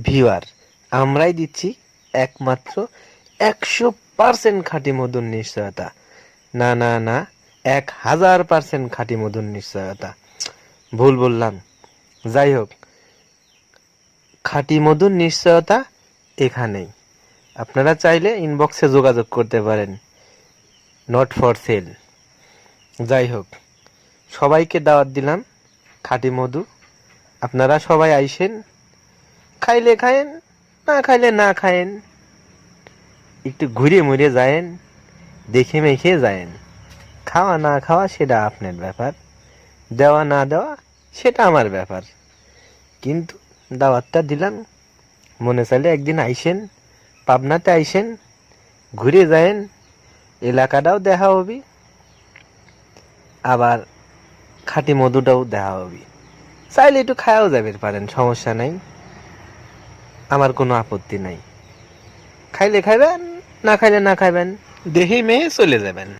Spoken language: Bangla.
ভিউয়ার, আমরাই দিচ্ছি একমাত্র 100% খাঁটি মধুর নিশ্চয়তা। না না না, 1000% খাঁটি মধুর নিশ্চয়তা। ভুল বললাম। যাই হোক, খাঁটি মধুর নিশ্চয়তা এখানেই। আপনারা চাইলে ইনবক্সে যোগাযোগ করতে পারেন, নট ফর সেল। যাই হোক, সবাইকে দাওয়াত দিলাম খাঁটি মধু। আপনারা সবাই আইসেন, খাইলে খায়েন, না খাইলে না খায়েন, একটু ঘুরে মুড়ে যায়েন, দেখে মেখে যায়েন। খাওয়া না খাওয়া সেটা আপনার ব্যাপার, দেওয়া না দেওয়া সেটা আমার ব্যাপার। কিন্তু দাওয়াতটা দিলাম, মনে চাইলে একদিন আইসেন, পাবনাতে আইসেন, ঘুরে যায়েন, এলাকাটাও দেখা হবি, আবার খাঁটি মধুটাও দেখা হবি। চাইলে একটু খায়াও যাবে পারেন, সমস্যা নাই, আমার কোনো আপত্তি নাই। খাইলে খাইবেন, না খাইলে না খাইবেন, দেখেই মেয়ে চলে যাবেন।